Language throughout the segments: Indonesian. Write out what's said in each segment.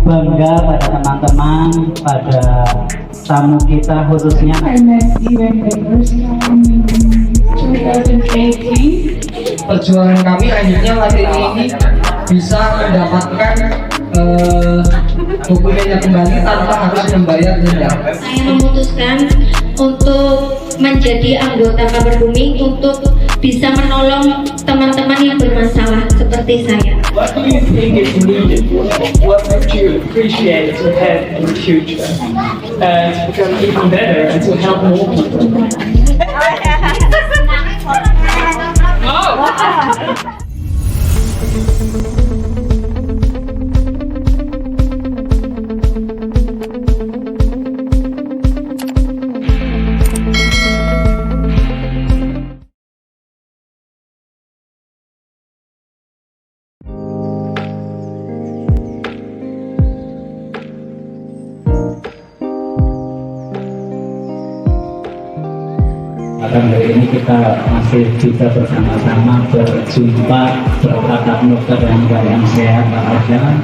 bangga pada teman-teman, pada tamu kita khususnya. I met you in the first time in 2018. Perjuangan kami akhirnya hari ini bisa mendapatkan dokumennya kembali tanpa harus membayar denda. Saya memutuskan untuk menjadi anggota Kabar Bumi untuk bisa menolong teman-teman yang bermasalah seperti saya. What do you think is needed? What would you appreciate to have in the future to become even better and to help more people? Hari ini kita masih bisa bersama-sama berjumpa bertatap muka dengan yang sehat walafiat,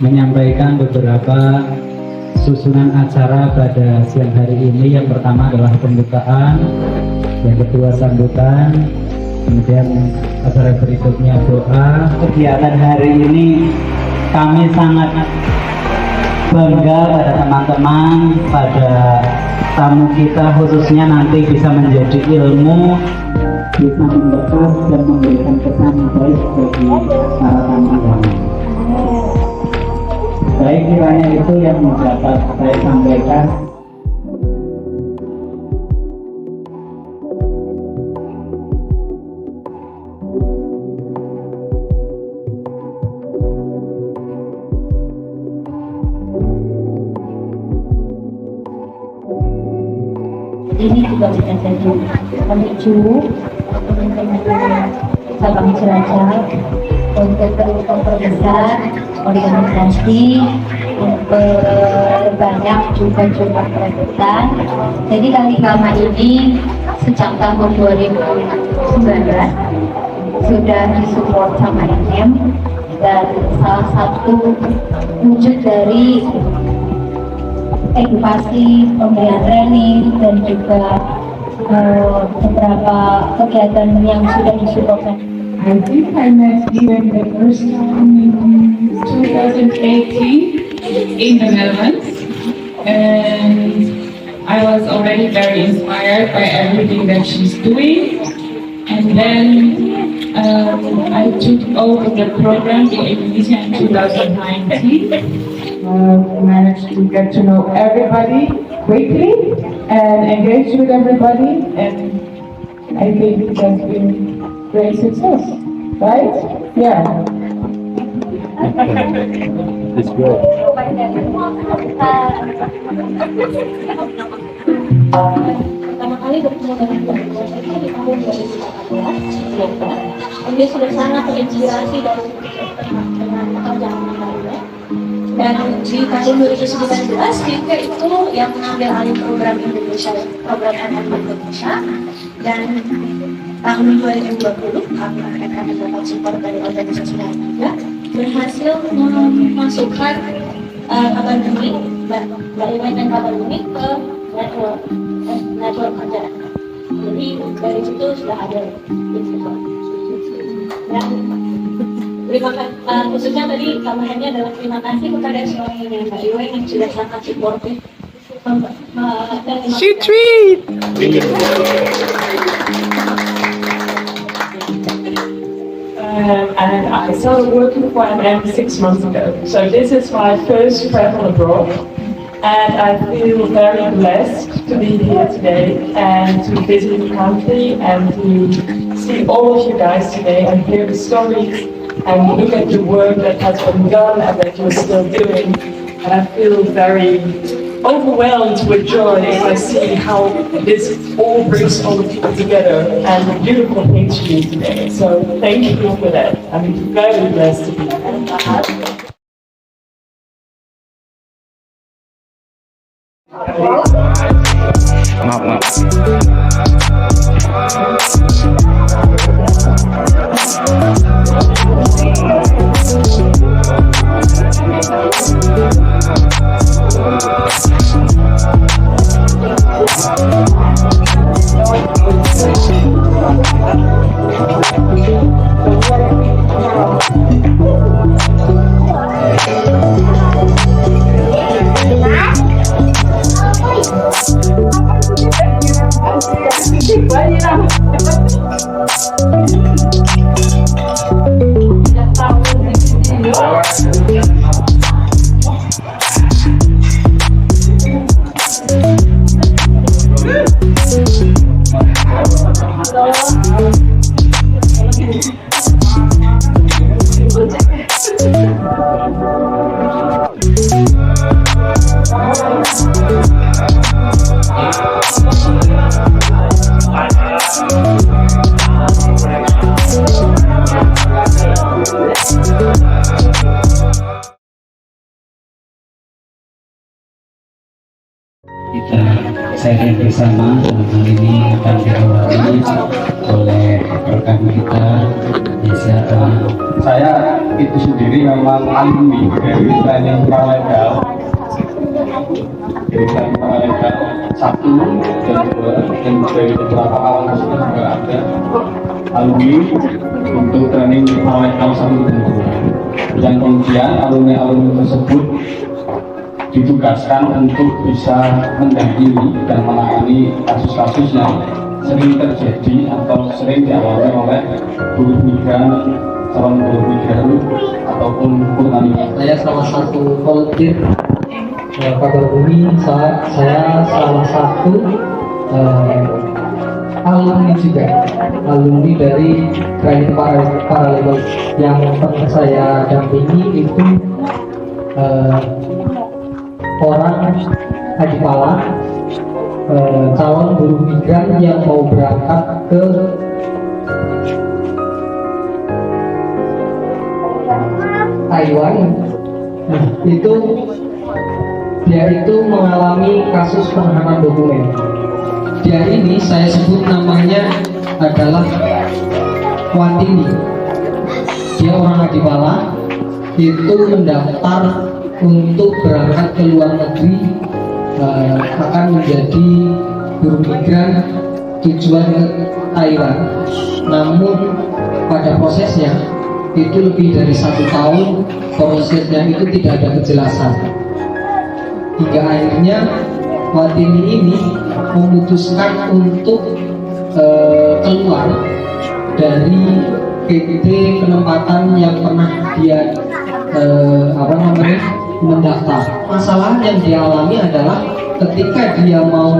menyampaikan beberapa susunan acara pada siang hari ini. Yang pertama adalah pembukaan, yang kedua sambutan, kemudian acara berikutnya doa. Kegiatan hari ini kami sangat bangga pada teman-teman, pada tamu kita khususnya nanti bisa menjadi ilmu, bisa membekas dan memberikan kesan baik bagi para tamu. Baik, kiranya itu yang dapat saya sampaikan. Ini juga bisa jadi pemicu cabang Cilacap untuk terus memperbesar organisasi, memperbanyak juga jumlah perebutan. Jadi kali Kama ini sejak tahun 2019 sudah disupport sama IM, dan salah satu wujud dari edukasi, pemberian training, dan juga beberapa kegiatan yang sudah disupport. I think I met you in the first time in 2018 in the Netherlands, and I was already very inspired by everything that she's doing. And then I took over the program in Indonesia in 2019. Managed to get to know everybody quickly and engage with everybody, and I think it has been great success, right? Yeah. It's good. Pertama kali bertemu dengan Mbak itu di tahun 2014. Dia sudah sangat terinspirasi dari dengan pekerjaan lainnya. Dan di tahun 2019 Dinka itu yang mengambil alih program Indonesia, program MF Indonesia, dan tahun 2020 kami akan mendapat support dari organisasi lain juga, berhasil memasukkan Kabar Bumi, Mbak Iwan dan Kabar Bumi ke network aja. Jadi dari situ sudah ada dan terima kasih, khususnya tadi tambahannya adalah terima kasih kepada suaminya Mbak Iwan yang sudah sangat supportif. She treat. And I started working for MM 6 months ago. So this is my first travel abroad. And I feel very blessed to be here today and to visit the country and to see all of you guys today and hear the stories and look at the work that has been done and that you're still doing. And I feel very overwhelmed with joy as I see how this all brings all the people together and beautiful things to do today. So thank you for that. I'm very blessed to be here. Maaf. Kita sharing bersama dalam hal ini akan diawali oleh rekan kita Desa. Saya itu sendiri memang alumni dari training paralegal, dari training paralegal 1 dan 2, dan dari beberapa kawan tersebut juga ada alumni untuk training paralegal 1 dan 2, yang kemudian alumni tersebut ditugaskan untuk bisa mendampingi dan menangani kasus-kasus yang sering terjadi atau sering dialami oleh buruh migran, calon buruh migran ataupun petani. Saya salah satu volunteer Kabar Bumi. Saya salah satu alumni juga, alumni dari training paralegal. Yang pernah saya dampingi itu orang Adipala, calon buruh migran yang mau berangkat ke Taiwan. Nah, dia itu mengalami kasus penahanan dokumen. Dia ini saya sebut namanya adalah Watini. Dia orang Adipala, itu mendaftar untuk berangkat ke luar negeri, akan menjadi buruh migran tujuan ke Taiwan. Namun pada prosesnya itu lebih dari 1 tahun, prosesnya itu tidak ada kejelasan. Hingga akhirnya Watini ini memutuskan untuk keluar dari PT penempatan yang pernah dia mendaftar. Masalah yang dialami adalah ketika dia mau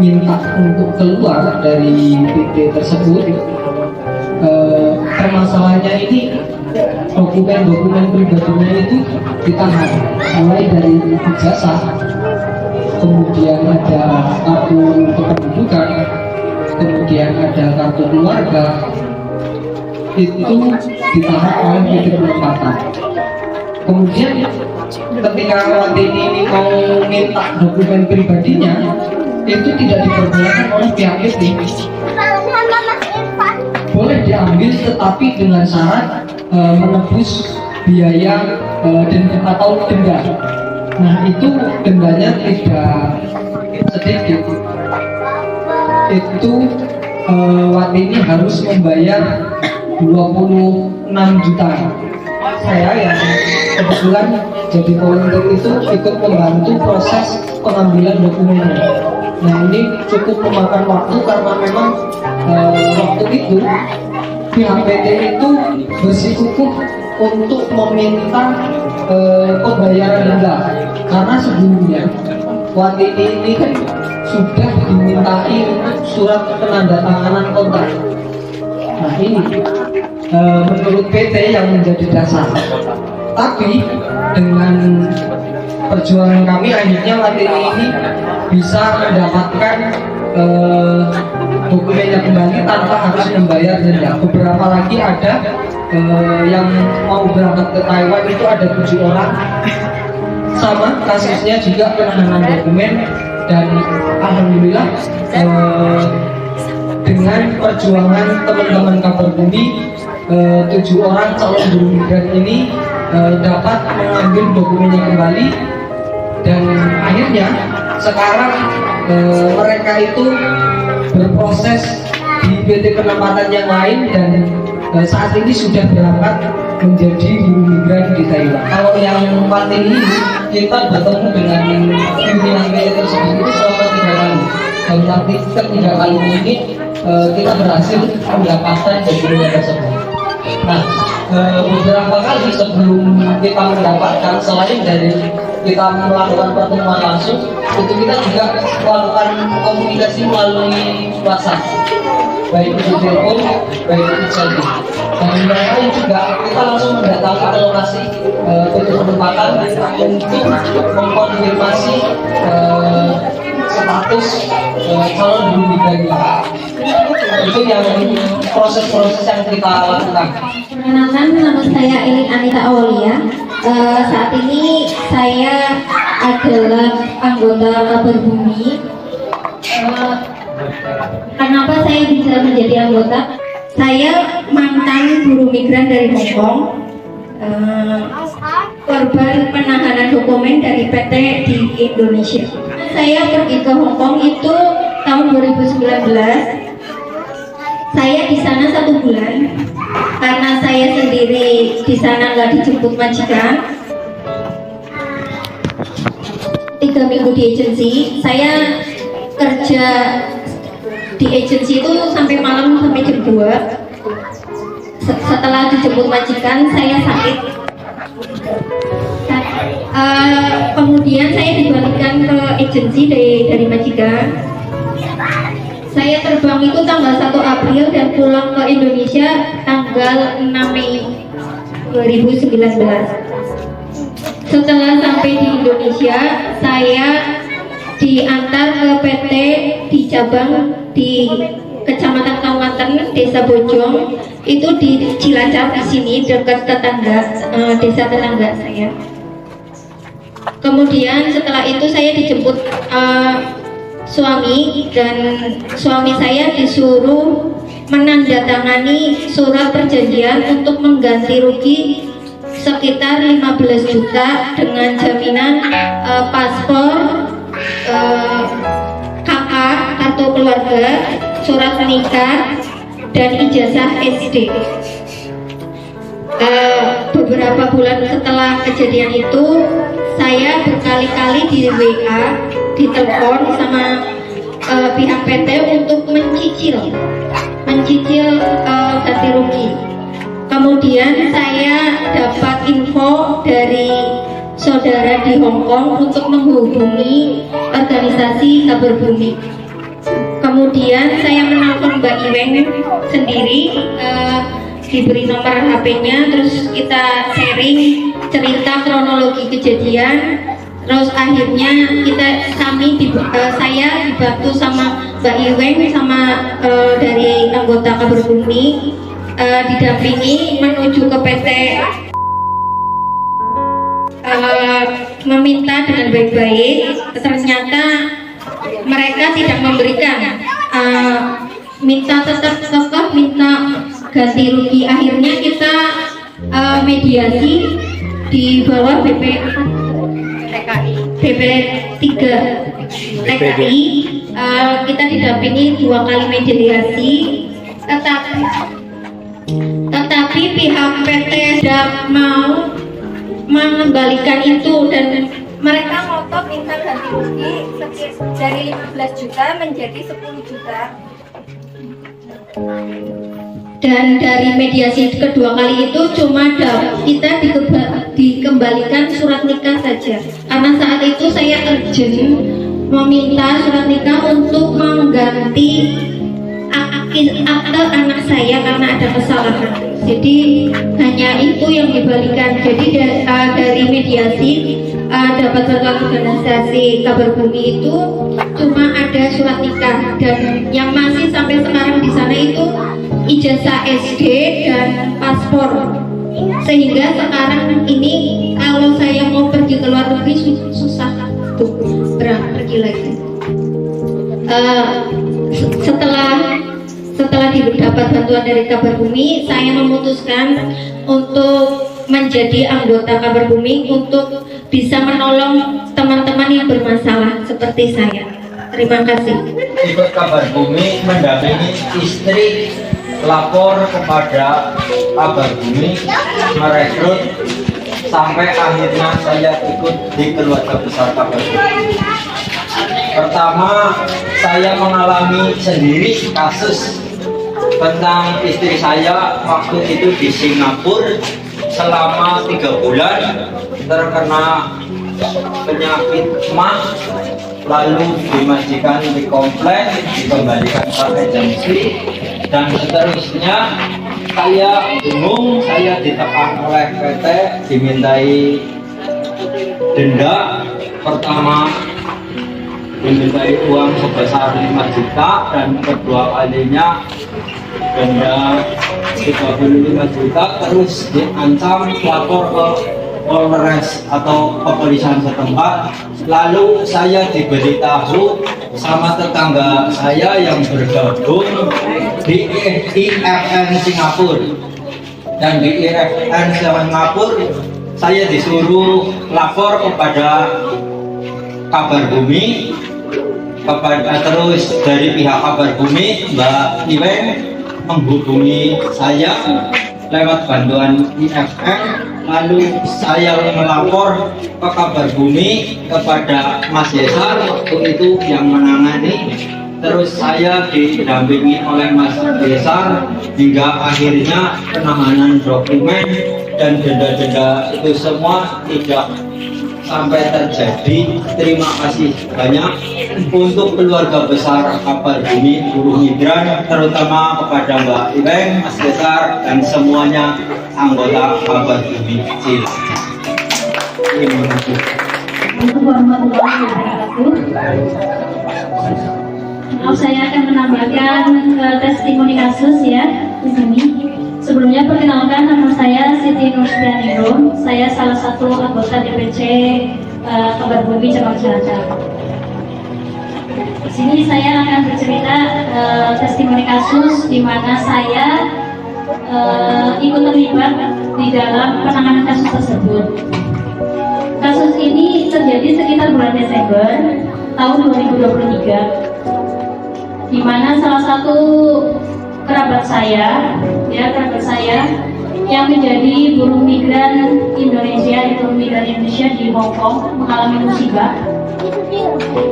minta untuk keluar dari PT tersebut, permasalahannya ini dokumen pribadinya itu ditahan, mulai dari ijazah, kemudian ada kartu kependudukan, kemudian ada kartu keluarga, itu ditahan oleh PT penempatan. Kemudian ketika Watini ini mau minta dokumen pribadinya, itu tidak diperbolehkan oleh pihak PT. Boleh diambil, tetapi dengan syarat menebus biaya atau denda. Nah, itu dendanya tidak sedikit. Itu Watini harus membayar 26 juta. Saya yang kebetulan jadi volunteer itu ikut membantu proses pengambilan dokumennya. Nah, ini cukup memakan waktu karena memang waktu itu pihak PT itu bersikukuh untuk meminta pembayaran denda, karena sebelumnya Watini ini kan sudah dimintai surat penandatanganan kontrak. Nah, ini menurut PT yang menjadi dasar. Tapi dengan perjuangan kami, akhirnya Watini ini bisa mendapatkan dokumennya kembali tanpa harus membayar denda. Beberapa lagi ada yang mau berangkat ke Taiwan, itu ada 7 orang. Sama kasusnya juga penahanan dokumen, dan alhamdulillah dengan perjuangan teman-teman Kabar Bumi, 7 orang calon buruh migran ini dapat mengambil dokumennya kembali, dan akhirnya sekarang mereka itu berproses di PT penempatan yang lain, dan saat ini sudah berangkat menjadi buruh migran di Taiwan. Kalau yang Fatin ini kita bertemu dengan pimpinan PT tersebut itu selama 3 kali, dan nanti ketiga kali ini kita berhasil mendapatkan dokumen tersebut. Nah, beberapa kali sebelum kita mendapatkan, selain dari kita melakukan pertemuan langsung, itu kita juga melakukan komunikasi melalui WhatsApp, baik itu telepon, baik itu chatting. Dan mereka juga kita langsung mendatangi ke lokasi PT penempatan untuk mengkonfirmasi status calon buruh migran. Itu yang proses-proses yang kita lakukan. Perkenalkan, nama saya Elin Anita Aulia. Saat ini saya adalah anggota Kabar Bumi. Kenapa saya bisa menjadi anggota? Saya mantan buruh migran dari Hong Kong, korban penahanan dokumen dari PT di Indonesia. Saya pergi ke Hong Kong itu tahun 2019. Saya di sana 1 bulan karena saya sendiri di sana nggak dijemput majikan. 3 minggu di agensi. Saya kerja di agensi itu sampai malam, sampai jam 2. Setelah dijemput majikan, saya sakit. Kemudian saya dibalikkan ke agensi dari majikan. Saya terbang itu tanggal 1 April dan pulang ke Indonesia tanggal 6 Mei 2019. Setelah sampai di Indonesia, saya diantar ke PT di cabang di Kecamatan Kawanten, Desa Bojong, itu di Cilacap, di sini dekat tetangga, desa tetangga saya. Kemudian setelah itu saya dijemput suami, dan suami saya disuruh menandatangani surat perjanjian untuk mengganti rugi sekitar 15 juta dengan jaminan paspor, KK, kartu keluarga, surat nikah, dan ijazah SD. Beberapa bulan setelah kejadian itu, saya berkali-kali di WA, ditelepon sama pihak PT untuk mencicil ganti rugi. Kemudian saya dapat info dari saudara di Hong Kong untuk menghubungi organisasi Kabar Bumi. Kemudian saya menelpon Mbak Iweng sendiri, diberi nomor HP-nya, terus kita sharing cerita kronologi kejadian. Terus akhirnya saya dibantu sama Mbak Iweng sama dari anggota Kabar Bumi, didampingi menuju ke PT, meminta dengan baik-baik. Ternyata mereka tidak memberikan, tetap minta ganti rugi. Akhirnya kita mediasi di bawah BP 3 TKI. Kita didampingi 2 kali mediasi, tetapi pihak PT tidak mau mengembalikan itu, dan mereka ngotot minta ganti rugi dari 15 juta menjadi 10 juta. Dan dari mediasi kedua kali itu cuma kita dikembalikan surat nikah saja, karena saat itu saya urgent meminta surat nikah untuk mengganti akte anak saya karena ada kesalahan. Jadi hanya itu yang dibalikan. Jadi dari mediasi dapat bantuan organisasi Kabar Bumi itu cuma ada surat nikah, dan yang masih sampai sekarang di sana itu ijazah SD dan paspor. Sehingga sekarang ini kalau saya mau pergi ke luar negeri susah tuh pergi lagi. Setelah didapat bantuan dari Kabar Bumi, saya memutuskan untuk menjadi anggota Kabar Bumi untuk bisa menolong teman-teman yang bermasalah seperti saya. Terima kasih. Ikut Kabar Bumi mendampingi istri lapor kepada Kabar Bumi, merekrut sampai akhirnya saya ikut di keluarga besar Kabar Bumi. Pertama, saya mengalami sendiri kasus tentang istri saya waktu itu di Singapura selama 3 bulan terkena penyakit MAH, lalu dimajikan di komplek, dikembalikan ke agensi, dan seterusnya. Saya bingung, saya ditekan oleh PT, dimintai denda. Pertama dimintai uang sebesar 5 juta, dan kedua kalinya denda 35 juta, terus diancam lapor ke Polres atau kepolisian setempat. Lalu saya diberitahu sama tetangga saya yang bergabung di IFN Singapura, dan di IFN Singapura saya disuruh lapor kepada Kabar Bumi, terus dari pihak Kabar Bumi Mbak Iwen menghubungi saya lewat bantuan IFN, lalu saya melapor ke Kabar Bumi kepada Mas Yesar waktu itu yang menangani, terus saya didampingi oleh Mas Yesar hingga akhirnya penanganan dokumen dan denda-denda itu semua tidak sampai terjadi. Terima kasih banyak untuk keluarga besar Kabar Bumi Buruh Migran, terutama kepada Mbak Iweng, Mas Besar, dan semuanya anggota Kabar Bumi Cilacap. Terima kasih. Assalamualaikum warahmatullahi wabarakatuh. Maaf, saya akan menambahkan testimoni kasus ya di sini. Sebelumnya perkenalkan, nama saya Siti Nurstianingrum. Saya salah satu anggota DPC Kabar Bumi Cabang Cilacap. Di sini saya akan bercerita testimoni kasus di mana saya ikut terlibat di dalam penanganan kasus tersebut. Kasus ini terjadi sekitar bulan Desember tahun 2023, di mana salah satu kerabat saya yang menjadi buruh migran Indonesia di Hong Kong mengalami musibah.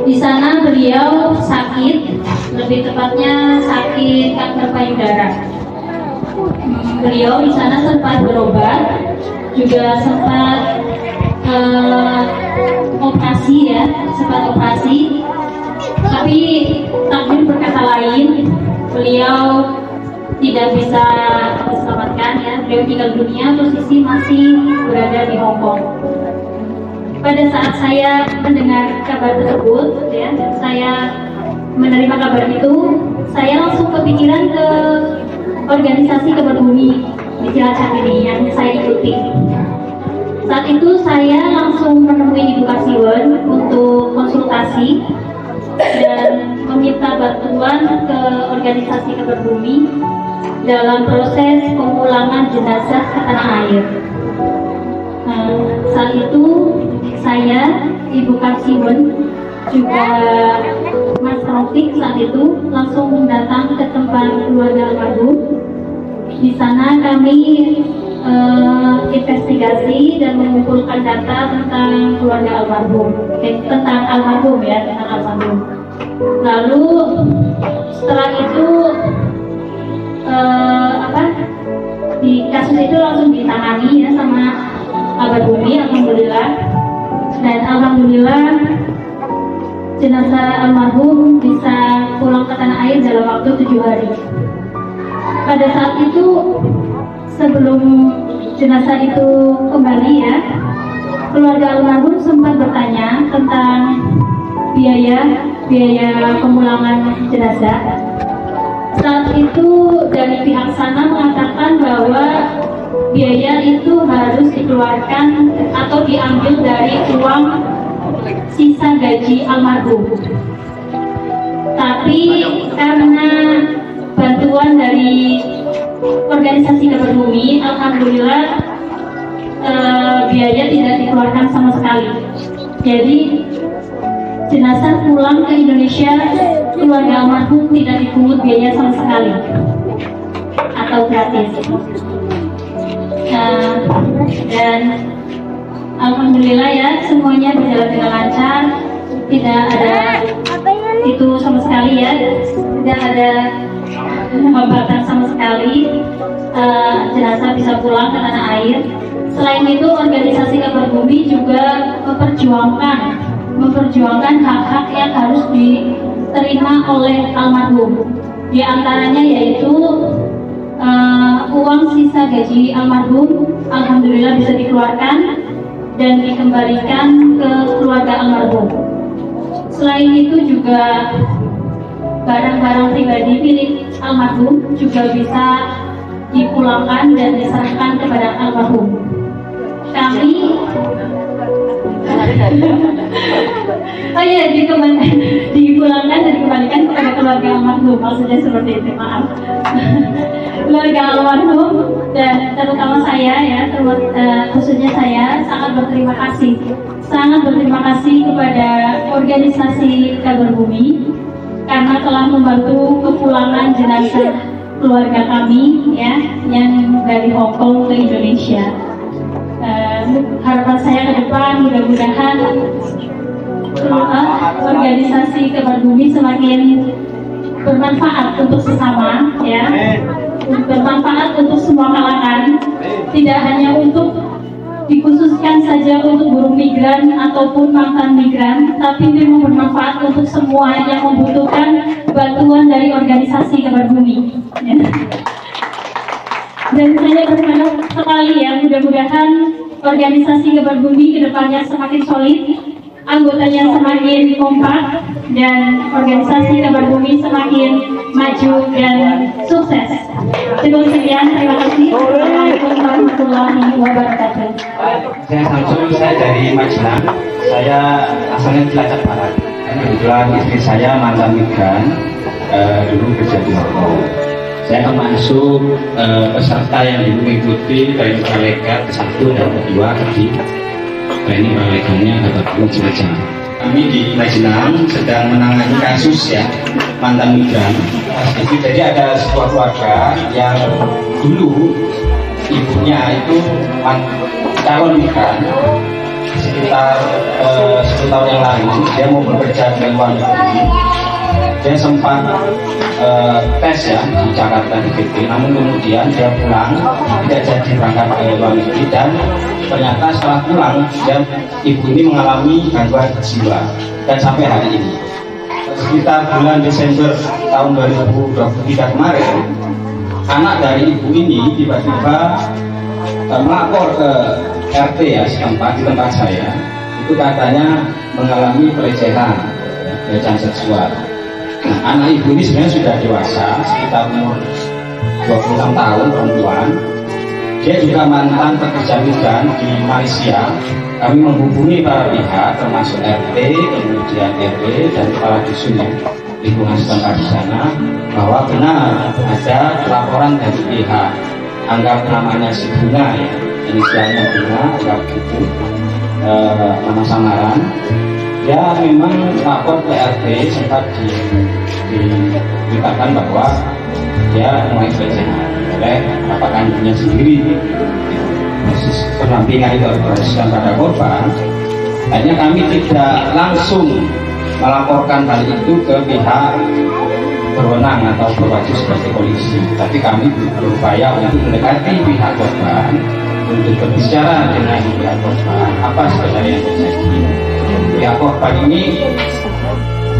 Di sana beliau sakit, lebih tepatnya sakit kanker payudara. Beliau di sana sempat berobat, juga sempat operasi, tapi takdir berkata lain, beliau tidak bisa diselamatkan ya. Beliau meninggal dunia, posisi masih berada di Hong Kong. Pada saat saya mendengar kabar tersebut ya, saya menerima kabar itu, saya langsung kepikiran ke organisasi Kabar Bumi di Cilacap ini yang saya ikuti. Saat itu saya langsung menemui Ibu Kasiwen untuk konsultasi dan meminta bantuan ke organisasi Kabar Bumi dalam proses pemulangan jenazah ke tanah air. Saat itu saya, Ibu Kasiwen, juga Mas Taufik saat itu langsung datang ke tempat keluarga almarhum. Di sana kami investigasi dan mengumpulkan data tentang keluarga almarhum, tentang almarhum. Lalu setelah itu di kasus itu langsung ditangani ya sama Kabar Bumi, alhamdulillah. Dan alhamdulillah jenazah almarhum bisa pulang ke tanah air dalam waktu 7 hari. Pada saat itu, sebelum jenazah itu kembali ya, keluarga almarhum sempat bertanya tentang biaya pemulangan jenazah. Saat itu dari pihak sana mengatakan bahwa biaya itu harus dikeluarkan atau diambil dari uang sisa gaji almarhum. Tapi karena bantuan dari organisasi Kabar Bumi, alhamdulillah biaya tidak dikeluarkan sama sekali. Jadi jenazah pulang ke Indonesia, keluarga almarhum tidak dipungut biaya sama sekali atau gratis. Dan alhamdulillah ya, semuanya berjalan dengan lancar, tidak ada itu sama sekali ya, tidak ada hambatan sama sekali. Jenazah bisa pulang ke tanah air. Selain itu, organisasi Kabar Bumi juga memperjuangkan hak-hak yang harus diterima oleh almarhum. Di antaranya yaitu uang sisa gaji almarhum alhamdulillah bisa dikeluarkan dan dikembalikan ke keluarga almarhum. Selain itu juga barang-barang pribadi milik almarhum juga bisa dipulangkan dan diserahkan kepada almarhum. Kami dipulangkan dan dikembalikan kepada keluarga almarhum, maksudnya seperti itu, maaf. Keluarga almarhum dan terutama saya ya, khususnya saya sangat berterima kasih kepada organisasi Kabar Bumi karena telah membantu kepulangan jenazah keluarga kami ya yang dari Hong Kong ke Indonesia. Harapan saya ke depan mudah-mudahan organisasi Kabar Bumi semakin bermanfaat untuk sesama ya, bermanfaat untuk semua kalangan, tidak hanya untuk dikhususkan saja untuk buruh migran ataupun mantan migran, tapi memang bermanfaat untuk semua yang membutuhkan bantuan dari organisasi Kabar Bumi ya. Dan saya berharap sekali ya, mudah-mudahan organisasi Kabar Bumi kedepannya semakin solid, anggotanya semakin kompak, dan organisasi Kabar Bumi semakin maju dan sukses. Cukup sekian, terima kasih. Assalamualaikum warahmatullahi wabarakatuh. Saya Samsul, saya dari Magelang. Saya asalnya Cilacap Barat. Kebetulan istri saya mantan migran, dulu kerja di Hong Kong. Saya termasuk peserta yang mengikuti training pralega 1 dan 2 di training praleganya Kabar Bumi Cilacap. Kami di Magelang sedang menangani kasus ya mantan migran. Jadi ada sebuah keluarga yang dulu ibunya itu calon migran, sekitar 10 tahun yang lalu dia mau bekerja di luar negeri. Dia sempat tes ya di Jakarta di PT, namun kemudian dia pulang tidak jadi berangkat ke luar negeri, dan ternyata setelah pulang ibu ini mengalami gangguan jiwa dan sampai hari ini. Sekitar bulan Desember tahun 2023 kemarin, anak dari ibu ini tiba-tiba melapor ke RT ya setempat di tempat saya, itu katanya mengalami pelecehan seksual. Nah, anak ibu ini sebenarnya sudah dewasa, sekitar umur 26 tahun, perempuan. Dia juga mantan pekerja migran di Malaysia. Kami menghubungi para pihak, termasuk RT, kemudian RW, dan kepala dusun yang lingkungan setempat di sana, bahwa benar ada laporan dari pihak, anggap namanya si Bunga ya, inisialnya Bunga, anggap itu nama samaran. Ya memang lapor ke RT sempat diberitakan bahwa dia mulai pelecehan oleh bapak kandungnya sendiri. Proses pendampingan itu diproseskan pada korban. Hanya kami tidak langsung melaporkan hal itu ke pihak berwenang atau berwajib sebagai polisi, tapi kami berupaya untuk mendekati pihak korban untuk berbicara dengan pihak korban apa sebenarnya yang terjadi. Pihak korban ini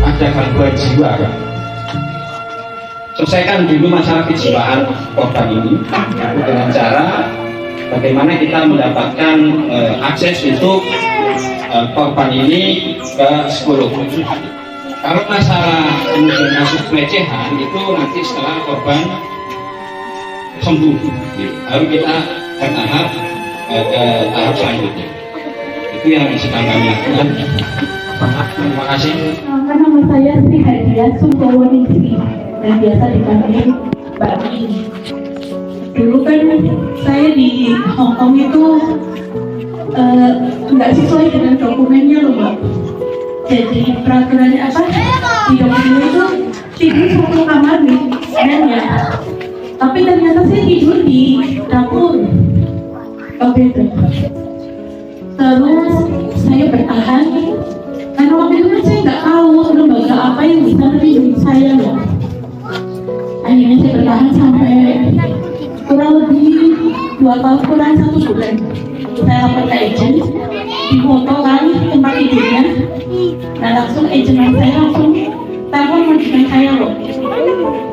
ada gangguan jiwa. Selesaikan dulu masalah kejiwaan korban ini dengan cara bagaimana kita mendapatkan akses untuk korban ini ke psikolog. Kalau masalah kemudian kasus pelecehan itu nanti setelah korban sembuh, baru kita bertahap ke tahap selanjutnya. Itu yang sedang kami lakukan. Terima kasih. Nama saya Sri Hadiah Sumpawati dan biasa dipanggil Mbak Min. Dulu kan saya di Hong Kong itu nggak sesuai dengan dokumennya loh Mbak. Jadi peraturannya apa? Di dokumen itu tidur satu kamar nih, ya. Tapi ternyata saya tidur di dapur. Oke itu. Terus saya bertahan karena waktu itu kan saya nggak tahu lembaga apa yang bisa melindungi saya loh. Akhirnya saya bertahan sampai kurang lebih 2 tahun kurang 1 bulan. Saya lapor ke agent, dipoto kan tempat tidurnya. Nah langsung agent saya langsung telepon majikan saya loh.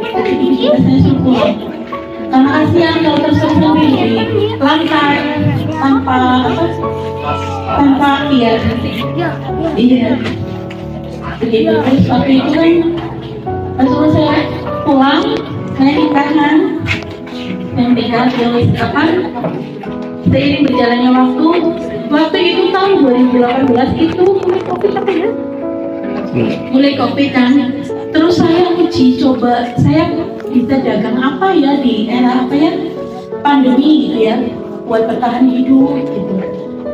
Jadi saya suruh pulang. Karena kasihan kalau terus sendiri di lantai tanpa iya. Begitu terus waktu itu kan pas saya pulang saya nikahan yang nikah di kapan seiring berjalannya waktu itu tahun 2018 itu mulai COVID kan. Terus saya uji coba saya bisa dagang apa ya di era apa ya pandemi gitu ya buat bertahan hidup gitu.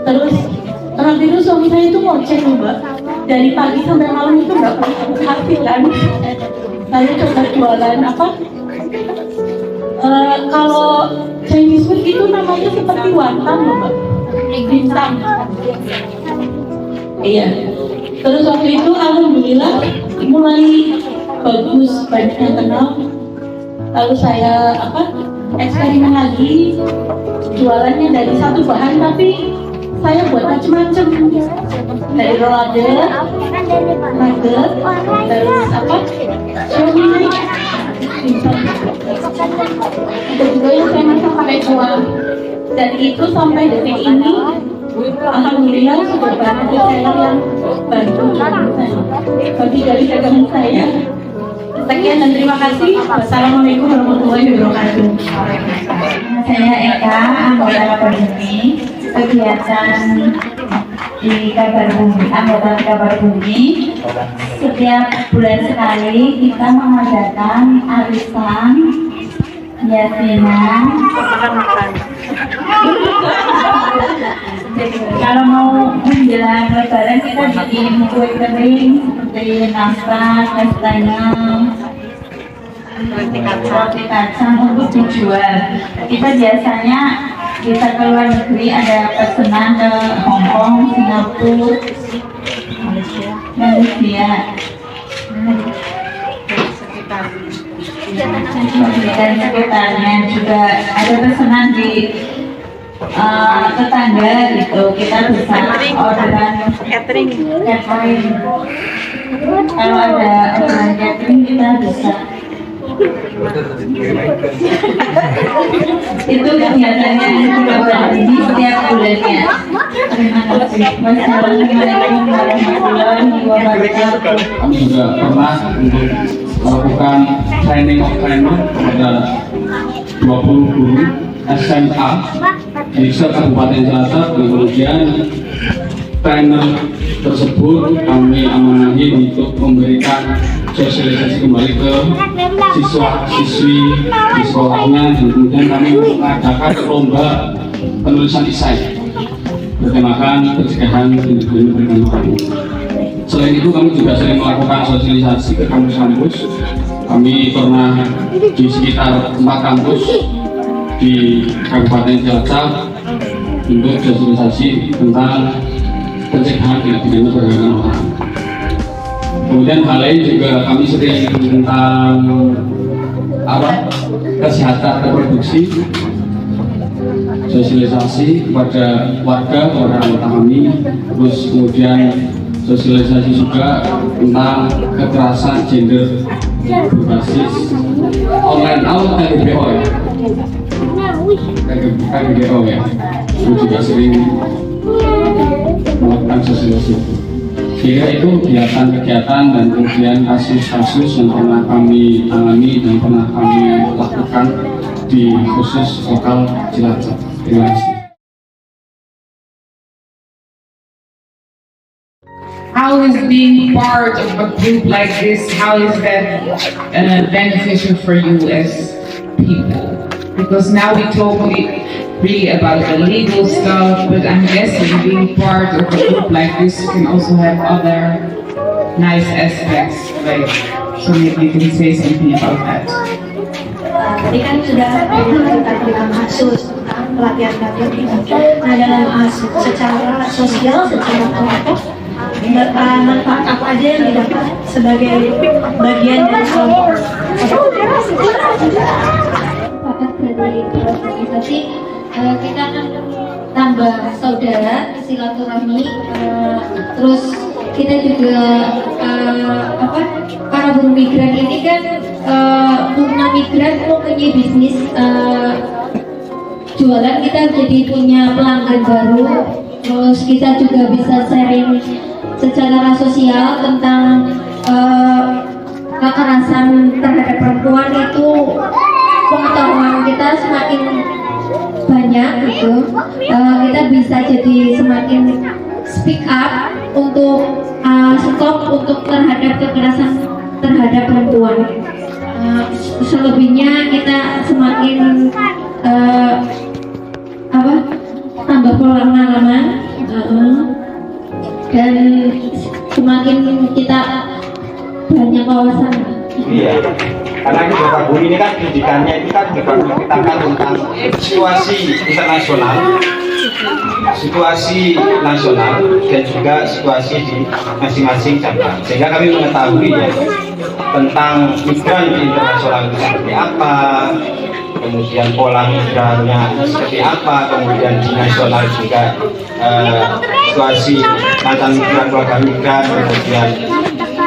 Terus waktu itu suami saya itu ngoceh loh Mbak, dari pagi sampai malam itu nggak pernah hasil kan. Saya coba jualan apa kalau Chinese food itu namanya seperti wonton loh Mbak, dimsum. Iya. Terus waktu itu alhamdulillah mulai bagus, banyak yang kenal. Lalu saya eksperimen lagi, jualannya dari satu bahan tapi saya buat macam-macam, dari rolade, nugget, terus siomay, dimsum. Itu juga yang saya masak pakai kuah. Dan itu sampai detik ini alhamdulillah sudah banyak reseller yang bantu saya bagi dari dagangan saya. Sekian dan terima kasih. Wassalamualaikum warahmatullahi wabarakatuh. Saya Eka, anggota Kabar Bumi. Kegiatan di Kabar Bumi, anggota Kabar Bumi. Setiap bulan sekali kita mengadakan arisan, yasinan. Kalau mau menjelang lebaran kita bikin kue kering seperti nastar, kastanya, roti kacang untuk dijual. Kita biasanya bisa ke luar negeri, ada pesanan ke Hongkong, Singapura, Malaysia, dan sekitarnya juga ada pesanan di tetangga gitu. Kita bisa orderan catering. Kalau ada orderan catering kita bisa. Itu kegiatannya di setiap bulannya. Terima kasih. Wassalamualaikum warahmatullahi wabarakatuh. Kami juga pernah untuk melakukan training of trainer kepada 20 guru SMA di Kabupaten Cilacap. Kemudian trainer tersebut kami amanahi untuk memberikan sosialisasi kembali ke siswa-siswi di sekolahnya, dan kemudian kami mengadakan lomba penulisan esai bertemakan pencegahan tindak pidana perkawinan. Selain itu kami juga sering melakukan sosialisasi ke kampus-kampus. Kami pernah di sekitar 4 kampus di Kabupaten Cilacap untuk sosialisasi tentang pencegahan tindak pidana perdagangan orang. Kemudian hal lain juga kami sering tentang kesehatan reproduksi, sosialisasi kepada warga, kepada anggota kami, terus kemudian sosialisasi juga tentang kekerasan gender berbasis online atau KGBO ya. KGBO ya, itu juga sering melakukan sosialisasi. Sehingga itu kegiatan-kegiatan dan kemudian kasus-kasus yang pernah kami alami dan pernah kami lakukan di khusus lokal Cilacap. Terima kasih. How is being part of a group like this, how is that beneficial for you as people? because now we talk really about the legal stuff, but I'm guessing being part of a group like this can also have other nice aspects, like, so maybe you can say something about that. Tadi kan sudah kita tentang ASUS, tentang pelatihan-pelatihan ini. Nah, dalam ASUS secara sosial, secara kelompok, manfaat apa aja yang didapat sebagai bagian dari kelompok? Dari organisasi, kita akan tambah saudara, silaturahmi, terus kita juga para buruh migran ini kan karena migran mempunyai bisnis jualan, kita jadi punya pelanggan baru, terus kita juga bisa sharing secara sosial tentang kekerasan terhadap perempuan. Itu pengetahuan kita semakin banyak gitu, kita bisa jadi semakin speak up untuk stop untuk terhadap kekerasan terhadap perempuan. Selebihnya kita semakin tambah pengalaman dan semakin kita banyak wawasan. Iya, karena Bapak Guru ini kan pendidikannya itu kan juga menceritakan tentang situasi nasional dan juga situasi di masing-masing cabang, sehingga kami mengetahui ya tentang migran internasional itu seperti apa, kemudian pola migrannya seperti apa, kemudian di nasional juga situasi mantan migran, keluarga migran, kemudian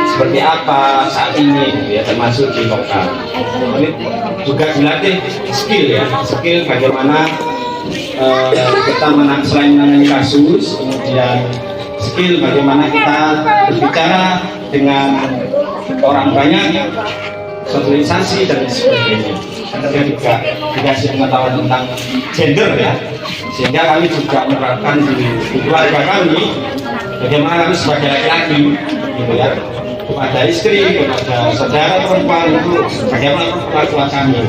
seperti apa saat ini ya, termasuk di lokal. Ini juga dilatih skill bagaimana kita selain menangani kasus, kemudian skill bagaimana kita berbicara dengan orang banyak, sosialisasi dan sebagainya. Kita juga dikasih pengetahuan tentang gender ya, sehingga kami juga menerapkan di keluarga kami bagaimana kami sebagai laki-laki gitu ya, kepada istri, kepada saudara perempuan itu bagaimana perlakuan kami.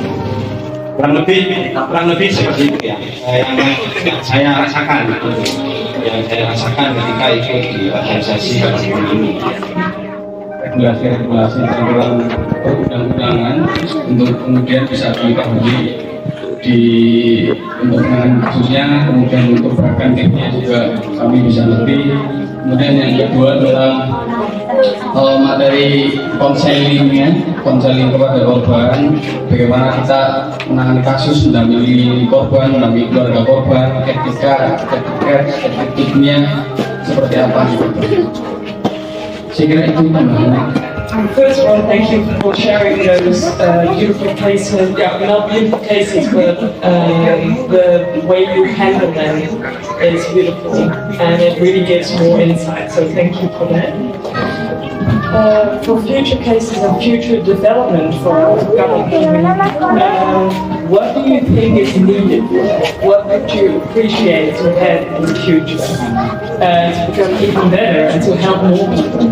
Kurang lebih seperti itu ya, yang saya rasakan ketika ikut di organisasi ini. Regulasi tentang perundang-undangan untuk kemudian bisa dipahami untuk penanganan kasusnya, kemudian untuk preventifnya juga kami bisa lebih. Kemudian yang kedua tentang materi konseling kepada korban, bagaimana kita menangani kasus, mendampingi korban, mendampingi keluarga korban, etiknya seperti apa gitu. Saya kira itu tambahan. First of all, thank you for sharing those beautiful cases. Yeah, not beautiful cases, but the way you handle them is beautiful, and it really gives more insight. So thank you for that. For future cases and future development for our government, what do you think is needed? What would you appreciate to have in the future to become even better and to help more people?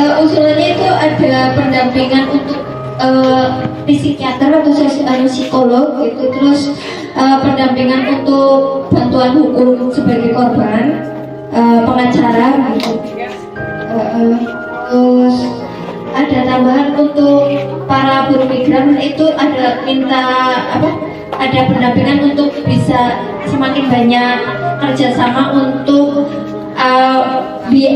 Usulannya itu ada pendampingan untuk psikiater atau psikolog gitu, terus pendampingan untuk bantuan hukum sebagai korban, pengacara gitu. Terus ada tambahan untuk para buruh migran itu ada ada pendampingan untuk bisa semakin banyak kerjasama untuk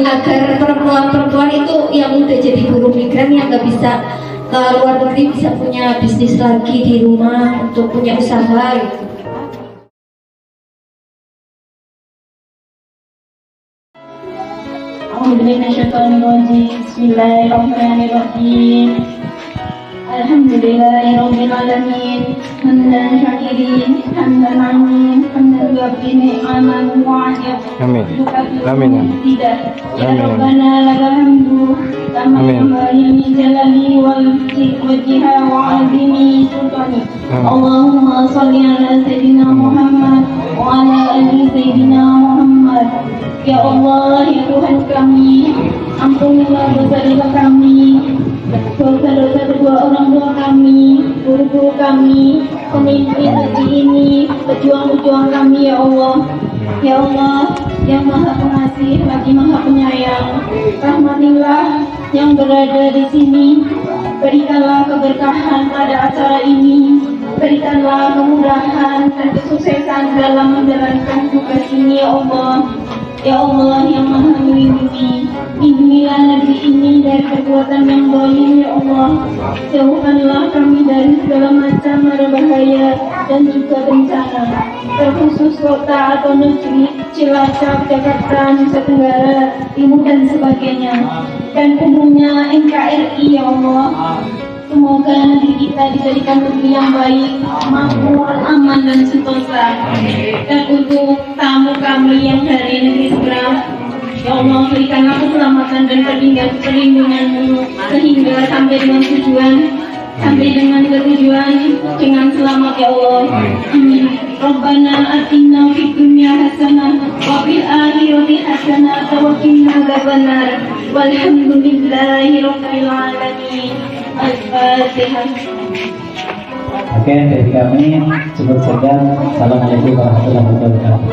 agar perempuan-perempuan itu yang udah jadi buruh migran yang nggak bisa ke luar negeri bisa punya bisnis lagi di rumah untuk punya usaha gitu. Bismillahirrahmanirrahim. Alhamdulillahirabbil alamin. Hamdan syakirin, hamdan amin, hamdan yu'abbi ni'aman mu'ajab. Amin. Amin. Tidak. Ya Rabbana lakal hamdu. Amin. Jalali wal wajhiha wa azimi sultani. Allahumma salli ala sayyidina Muhammad wa ala ali sayyidina Muhammad. Ya Allah, ya Tuhan kami, ampunilah dosa-dosa kami, dosa-dosa kedua orang tua kami, guru-guru kami, pemimpin negeri ini, pejuang-pejuang kami ya Allah. Ya Allah, yang maha pengasih lagi maha penyayang, rahmatilah yang berada di sini. Berikanlah keberkahan pada acara ini, berikanlah kemudahan dan kesuksesan dalam menjalankan tugas ini ya Allah. Ya Allah yang maha melindungi, lindungilah negeri ini dari perbuatan yang zalim ya Allah. Jauhkanlah kami dari segala macam mara bahaya dan juga bencana, terkhusus kota atau negeri Cilacap, Jakarta, Nusa Tenggara Timur dan sebagainya, dan umumnya NKRI ya Allah. Semoga negeri kita dijadikan negeri yang baik, makmur, aman dan sentosa. Dan untuk tamu kami yang dari negeri seberang, ya Allah berikanlah keselamatan dan perlindungan-Mu sehingga sampai dengan tujuan dengan selamat ya Allah. Amin. Rabbana atina fid dunya hasanah wa fil akhirati hasanah wa qina adzabannar. Walhamdulillahi rabbil alamin. Al-Fatihah. Oke, dari kami cukup sekian. Assalamualaikum warahmatullahi wabarakatuh.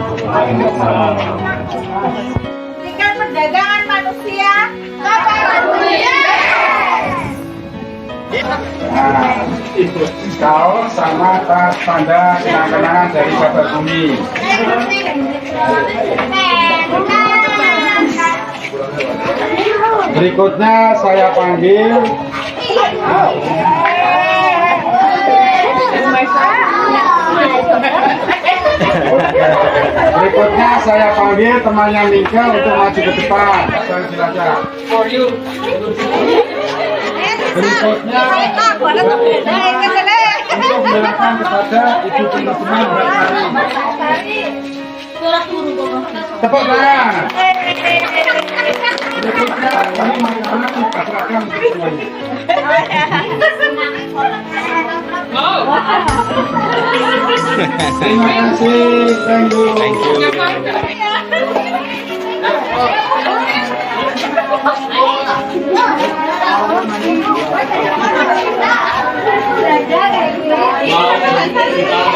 Tingkat perdagangan manusia, kapan dunia? Kaos sama tas tanda kenang-kenangan dari Sahabat Bumi. Berikutnya saya panggil temannya Mika untuk maju ke depan. Silakan. Berikutnya untuk menyerahkan kepada Ibu teman-teman Brasari. Tepuk tangan. Berikutnya kami mengundang silakan untuk semuanya. Terima kasih. Thank you.